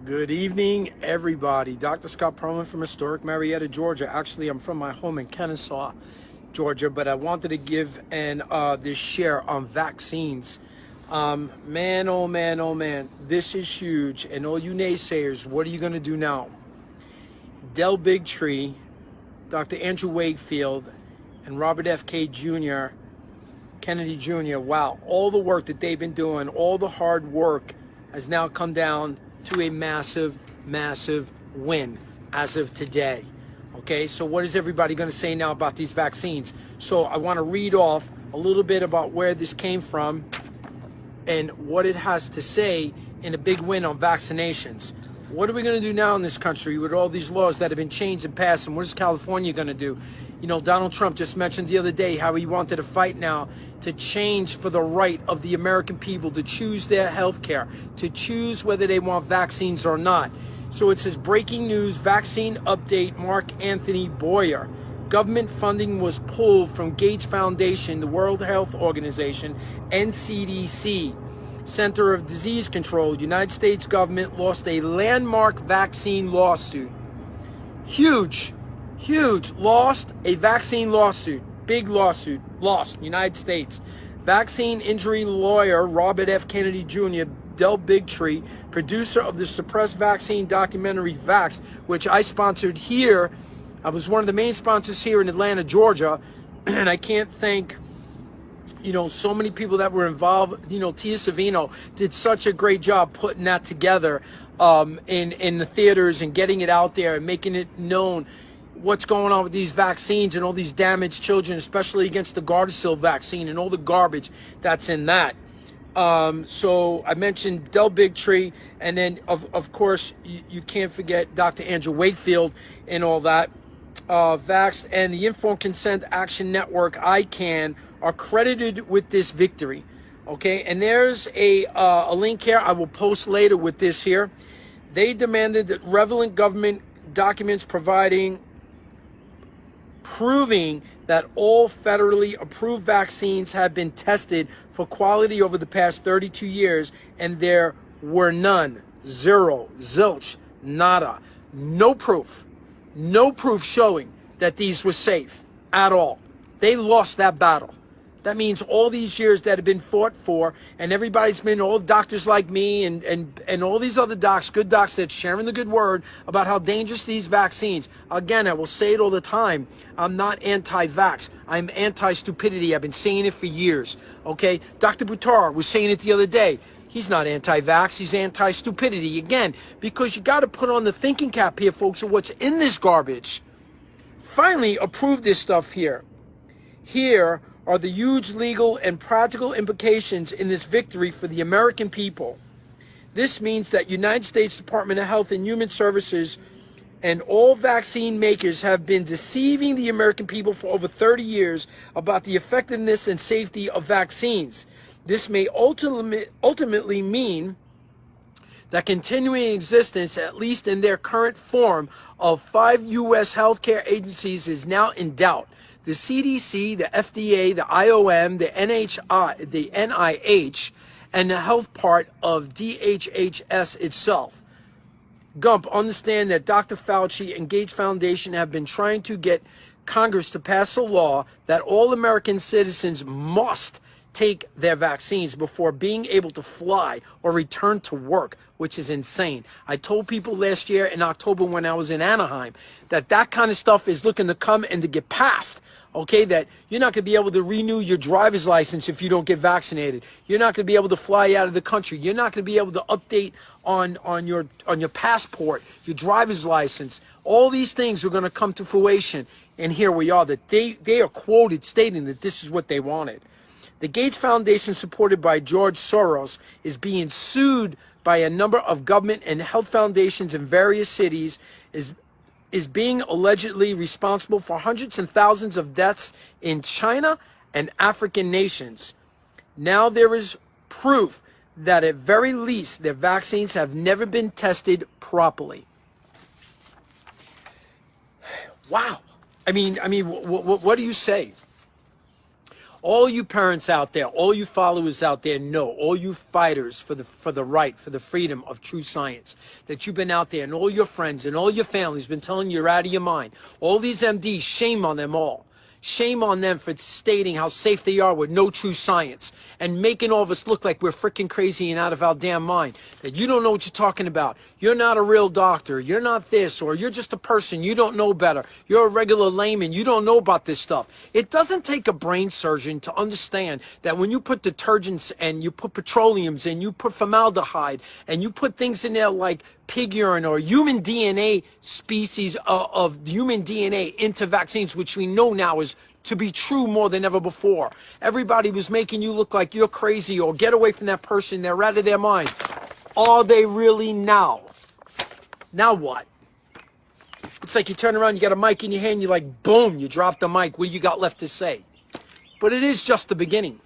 Good evening, everybody. Dr. Scott Perlman from historic Marietta, Georgia. Actually, I'm from my home in Kennesaw, Georgia, but I wanted to give this share on vaccines. Man, oh man, oh man, this is huge. And all you naysayers, what are you going to do now? Del Bigtree, Dr. Andrew Wakefield, and Robert F. Kennedy Jr., wow, all the work that they've been doing, all the hard work has now come down to a massive, massive win as of today. Okay, so what is everybody going to say now about these vaccines? So I want to read off a little bit about where this came from and what it has to say in a big win on vaccinations. What are we going to do now in this country with all these laws that have been changed and passed? And what is California going to do? You know, Donald Trump just mentioned the other day how he wanted to fight now to change for the right of the American people to choose their health care, to choose whether they want vaccines or not. So it says, breaking news, vaccine update, Mark Anthony Boyer. Government funding was pulled from Gates Foundation, the World Health Organization, NCDC, Center of Disease Control. United States government lost a landmark vaccine lawsuit. Huge, lost a vaccine lawsuit. Big lawsuit, lost, United States. Vaccine injury lawyer Robert F. Kennedy Jr., Del Bigtree, producer of the suppressed vaccine documentary Vax, which I sponsored here. I was one of the main sponsors here in Atlanta, Georgia, and I can't thank, so many people that were involved. Tia Savino did such a great job putting that together in the theaters and getting it out there and making it known what's going on with these vaccines and all these damaged children, especially against the Gardasil vaccine and all the garbage that's in that. So I mentioned Del Bigtree, and then of course you can't forget Dr. Andrew Wakefield and all that. Vax and the Informed Consent Action Network, ICANN, are credited with this victory. Okay, and there's a link here I will post later with this here. They demanded that relevant government documents proving that all federally approved vaccines have been tested for quality over the past 32 years, and there were none. Zero, zilch, nada. No proof showing that these were safe at all. They lost that battle. That means all these years that have been fought for, and everybody's been, all doctors like me and all these other docs, good docs that's sharing the good word about how dangerous these vaccines. Again, I will say it all the time. I'm not anti-vax. I'm anti-stupidity. I've been saying it for years. Okay? Dr. Buttar was saying it the other day. He's not anti-vax. He's anti-stupidity. Again, because you got to put on the thinking cap here, folks, of what's in this garbage. Finally, approve this stuff here. Here are the huge legal and practical implications in this victory for the American people. This means that United States Department of Health and Human Services and all vaccine makers have been deceiving the American people for over 30 years about the effectiveness and safety of vaccines. This may ultimately mean that continuing existence, at least in their current form, of 5 U.S. healthcare agencies is now in doubt. The CDC, the FDA, the IOM, the NIH, and the health part of DHHS itself. Gump, understand that Dr. Fauci and Gates Foundation have been trying to get Congress to pass a law that all American citizens must take their vaccines before being able to fly or return to work, which is insane. I told people last year in October when I was in Anaheim that kind of stuff is looking to come and to get passed. Okay, that you're not going to be able to renew your driver's license if you don't get vaccinated. You're not going to be able to fly out of the country. You're not going to be able to update on your passport, your driver's license. All these things are going to come to fruition. And here we are, that they are quoted stating that this is what they wanted. The Gates Foundation, supported by George Soros, is being sued by a number of government and health foundations in various cities, is being allegedly responsible for hundreds and thousands of deaths in China and African nations. Now there is proof that at very least their vaccines have never been tested properly. Wow. I mean, what do you say? All you parents out there, all you followers out there know, all you fighters for the right, for the freedom of true science, that you've been out there and all your friends and all your families been telling you you're out of your mind. All these MDs, shame on them all. Shame on them for stating how safe they are with no true science and making all of us look like we're freaking crazy and out of our damn mind. That you don't know what you're talking about. You're not a real doctor. You're not this, or you're just a person. You don't know better. You're a regular layman. You don't know about this stuff. It doesn't take a brain surgeon to understand that when you put detergents and you put petroleums and you put formaldehyde and you put things in there like pig urine or human DNA species of human DNA into vaccines, which we know now is to be true more than ever before. Everybody was making you look like you're crazy or get away from that person. They're out of their mind. Are they really now? Now what? It's like you turn around, you got a mic in your hand, you're like, boom, you drop the mic. What do you got left to say? But it is just the beginning,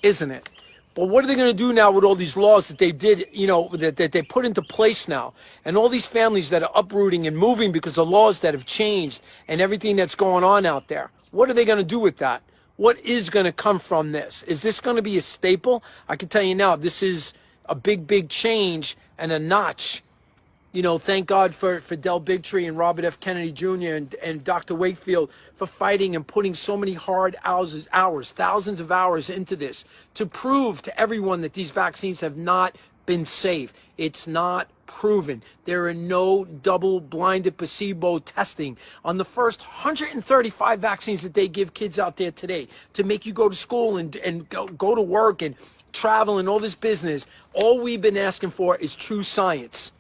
isn't it? But what are they going to do now with all these laws that they did, you know, that they put into place now? And all these families that are uprooting and moving because of laws that have changed and everything that's going on out there. What are they going to do with that? What is going to come from this? Is this going to be a staple? I can tell you now, this is a big, big change and a notch. You know, thank God for Del Bigtree and Robert F. Kennedy Jr. and Dr. Wakefield for fighting and putting so many hard hours, thousands of hours into this to prove to everyone that these vaccines have not been safe. It's not proven. There are no double-blinded placebo testing on the first 135 vaccines that they give kids out there today to make you go to school and go to work and travel and all this business. All we've been asking for is true science.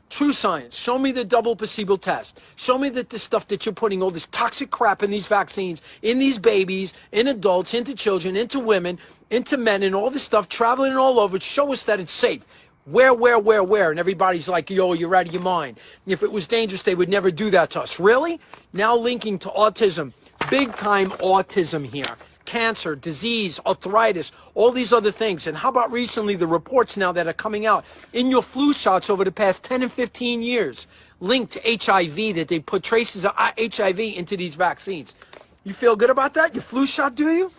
True science. Show me the double placebo test. Show me that the stuff that you're putting, all this toxic crap in these vaccines, in these babies, in adults, into children, into women, into men, and all this stuff traveling all over. Show us that it's safe. Where? And everybody's like, yo, you're out of your mind. If it was dangerous, they would never do that to us. Really? Now linking to autism. Big time autism here. Cancer, disease, arthritis, all these other things. And how about recently the reports now that are coming out in your flu shots over the past 10 and 15 years linked to HIV, that they put traces of HIV into these vaccines. You feel good about that? Your flu shot, do you?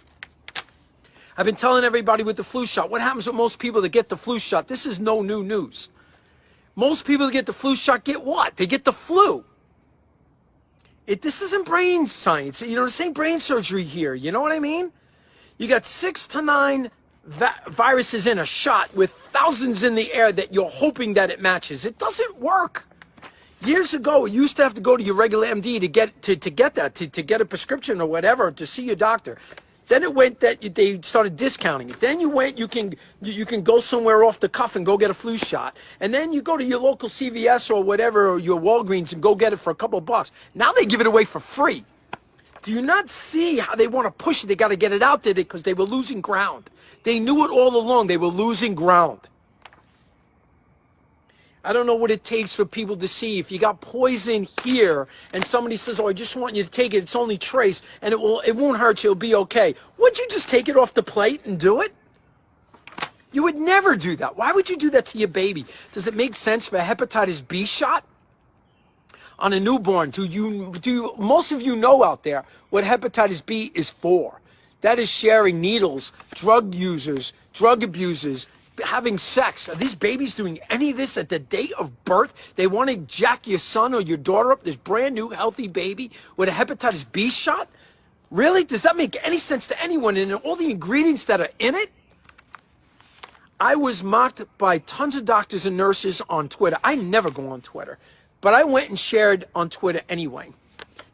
I've been telling everybody with the flu shot, what happens with most people that get the flu shot? This is no new news. Most people that get the flu shot get what? They get the flu. This isn't brain science. You know, this ain't brain surgery here. You know what I mean? You got 6 to 9 viruses in a shot with thousands in the air that you're hoping that it matches. It doesn't work. Years ago, you used to have to go to your regular MD to get a prescription or whatever, to see your doctor. Then it went that they started discounting it. Then you can go somewhere off the cuff and go get a flu shot. And then you go to your local CVS or whatever, or your Walgreens, and go get it for a couple of bucks. Now they give it away for free. Do you not see how they want to push it? They got to get it out there because they were losing ground. They knew it all along. They were losing ground. I don't know what it takes for people to see. If you got poison here and somebody says, oh, I just want you to take it, it's only trace, and it won't hurt you, it'll be okay. Would you just take it off the plate and do it? You would never do that. Why would you do that to your baby? Does it make sense for a hepatitis B shot on a newborn? Most of you know out there what hepatitis B is for. That is sharing needles, drug users, drug abusers, having sex. Are these babies doing any of this at the date of birth? They want to jack your son or your daughter up, this brand new healthy baby with a hepatitis B shot? Really? Does that make any sense to anyone? And all the ingredients that are in it? I was mocked by tons of doctors and nurses on Twitter. I never go on Twitter, but I went and shared on Twitter anyway.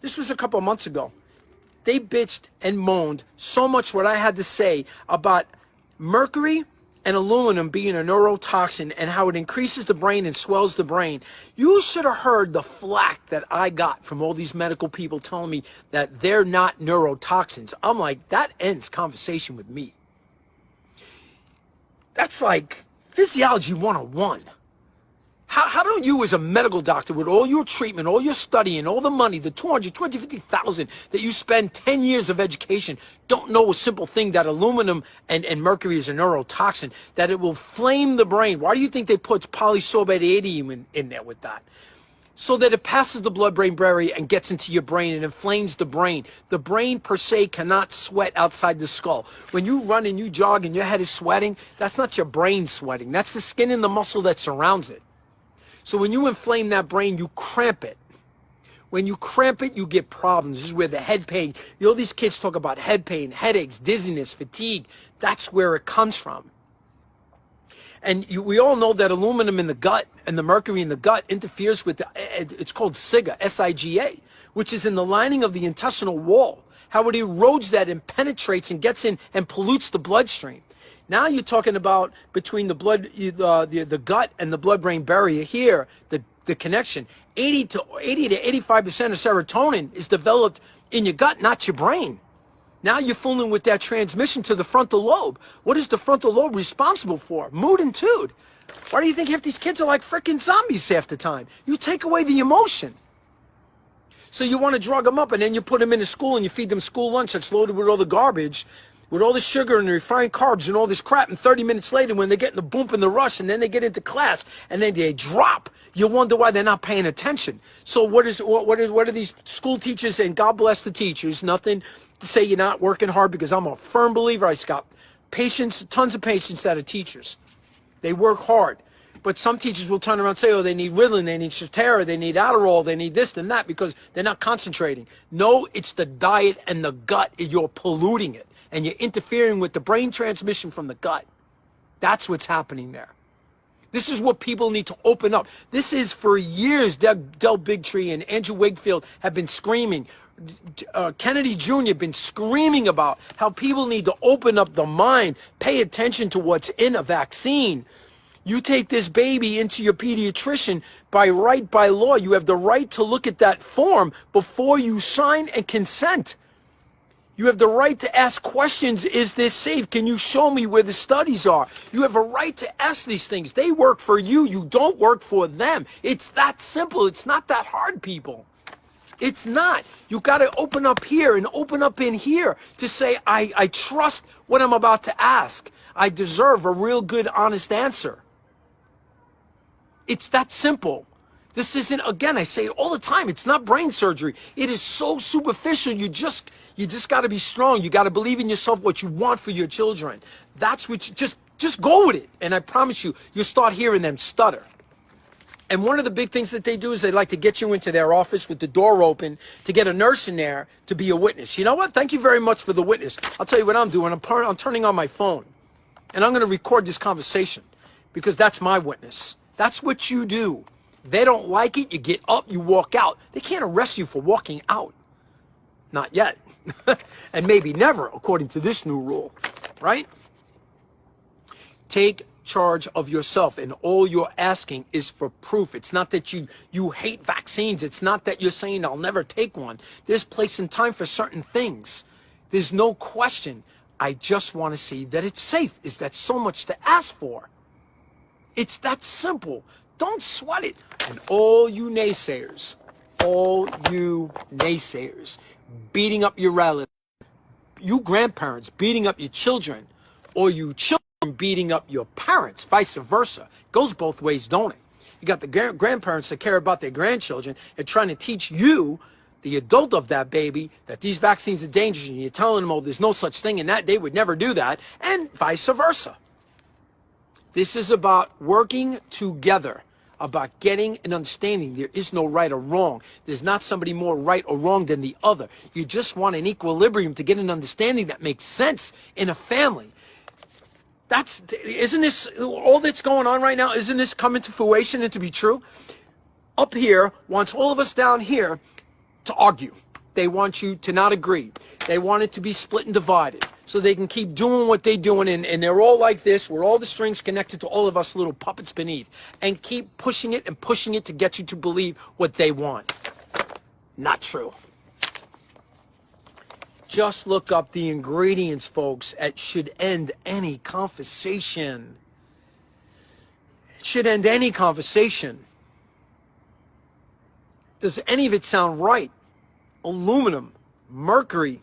This was a couple of months ago. They bitched and moaned so much what I had to say about mercury and aluminum being a neurotoxin and how it increases the brain and swells the brain. You should have heard the flack that I got from all these medical people telling me that they're not neurotoxins. I'm like, that ends conversation with me. That's like physiology 101. How don't you as a medical doctor with all your treatment, all your studying, all the money, the 250,000 that you spend 10 years of education, don't know a simple thing that aluminum and mercury is a neurotoxin, that it will flame the brain? Why do you think they put polysorbate 80 in there with that? so that it passes the blood-brain barrier and gets into your brain and inflames the brain. The brain per se cannot sweat outside the skull. When you run and you jog and your head is sweating, that's not your brain sweating. That's the skin and the muscle that surrounds it. So when you inflame that brain, you cramp it. When you cramp it, you get problems. This is where the head pain, you know, these kids talk about head pain, headaches, dizziness, fatigue. That's where it comes from. And we all know that aluminum in the gut and the mercury in the gut interferes with, it's called SIGA, S-I-G-A, which is in the lining of the intestinal wall. How it erodes that and penetrates and gets in and pollutes the bloodstream. Now you're talking about between the the gut and the blood-brain barrier here, the connection. 80 to 85% of serotonin is developed in your gut, not your brain. Now you're fooling with that transmission to the frontal lobe. What is the frontal lobe responsible for? Mood and tude. Why do you think half these kids are like freaking zombies half the time? You take away the emotion. So you want to drug them up, and then you put them into school and you feed them school lunch that's loaded with all the garbage, with all the sugar and the refined carbs and all this crap, and 30 minutes later when they get in the boom and the rush and then they get into class and then they drop, you wonder why they're not paying attention. So what are these school teachers, and God bless the teachers, nothing to say you're not working hard, because I'm a firm believer. I got patience, tons of patience out of teachers. They work hard. But some teachers will turn around and say, oh, they need Ritalin, they need Strattera, they need Adderall, they need this and that, because they're not concentrating. No, it's the diet and the gut. You're polluting it, and you're interfering with the brain transmission from the gut. That's what's happening there. This is what people need to open up. This is, for years, Del Bigtree and Andrew Wakefield have been screaming. Kennedy Jr. been screaming about how people need to open up the mind, pay attention to what's in a vaccine. You take this baby into your pediatrician by law. You have the right to look at that form before you sign and consent. You have the right to ask questions. Is this safe? Can you show me where the studies are? You have a right to ask these things. They work for you. You don't work for them. It's that simple. It's not that hard, people. It's not. You got to open up here and open up in here to say, I trust what I'm about to ask. I deserve a real good, honest answer. It's that simple. This isn't, again, I say it all the time, it's not brain surgery. It is so superficial. You just got to be strong. You got to believe in yourself, what you want for your children. That's what you, just go with it. And I promise you, you'll start hearing them stutter. And one of the big things that they do is they like to get you into their office with the door open to get a nurse in there to be a witness. You know what? Thank you very much for the witness. I'll tell you what I'm doing. I'm turning on my phone, and I'm going to record this conversation, because that's my witness. That's what you do. They don't like it. You get up, you walk out. They can't arrest you for walking out. Not yet. And maybe never, according to this new rule, right? Take charge of yourself, and all you're asking is for proof. It's not that you hate vaccines. It's not that you're saying I'll never take one. There's place and time for certain things. There's no question. I just want to see that it's safe. Is that so much to ask for? It's that simple. Don't sweat it. And all you naysayers, beating up your relatives, you grandparents beating up your children, or you children beating up your parents, vice versa. It goes both ways, don't it? You got the grandparents that care about their grandchildren and trying to teach you, the adult of that baby, that these vaccines are dangerous, and you're telling them, oh, there's no such thing, and that they would never do that, and vice versa. This is about working together, about getting an understanding. There is no right or wrong. There's not somebody more right or wrong than the other. You just want an equilibrium to get an understanding that makes sense in a family. Isn't this, all that's going on right now, isn't this coming to fruition and to be true? Up here wants all of us down here to argue. They want you to not agree. They want it to be split and divided so they can keep doing what they're doing, and they're all like this, where all the strings connected to all of us little puppets beneath, and keep pushing it and pushing it to get you to believe what they want. Not true. Just look up the ingredients, folks. It should end any conversation. It should end any conversation. Does any of it sound right? Aluminum, mercury,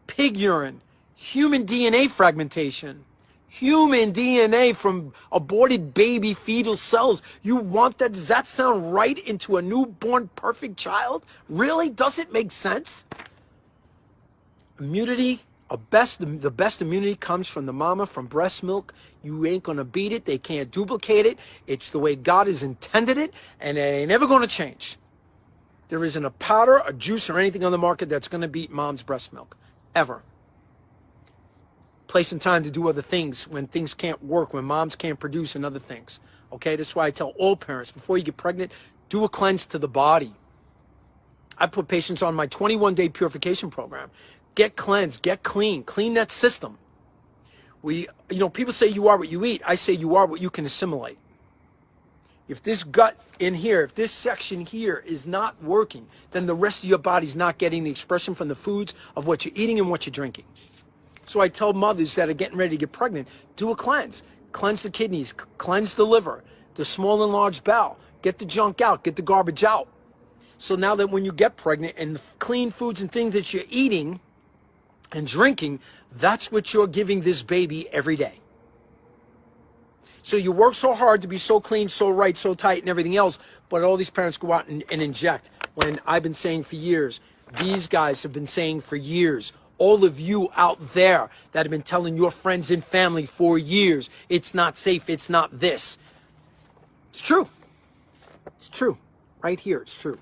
pig urine, human DNA fragmentation, human DNA from aborted baby fetal cells. You want that? Does that sound right into a newborn perfect child? Really? Does it make sense? Immunity, the best immunity comes from the mama, from breast milk. You ain't gonna beat it. They can't duplicate it. It's the way God has intended it, and it ain't ever gonna change. There isn't a powder, a juice, or anything on the market that's gonna beat mom's breast milk, ever. Place and time to do other things when things can't work, when moms can't produce and other things. Okay, that's why I tell all parents, before you get pregnant, do a cleanse to the body. I put patients on my 21-day purification program. Get cleansed, get clean, clean that system. People say you are what you eat. I say you are what you can assimilate. If this gut in here, if this section here is not working, then the rest of your body's not getting the expression from the foods of what you're eating and what you're drinking. So I tell mothers that are getting ready to get pregnant, do a cleanse. Cleanse the kidneys, cleanse the liver, the small and large bowel. Get the junk out, get the garbage out. So now that when you get pregnant and the clean foods and things that you're eating and drinking, that's what you're giving this baby every day. So you work so hard to be so clean, so right, so tight and everything else, but all these parents go out and inject. When I've been saying for years, these guys have been saying for years, all of you out there that have been telling your friends and family for years, it's not safe, it's not this. It's true. It's true. Right here, it's true.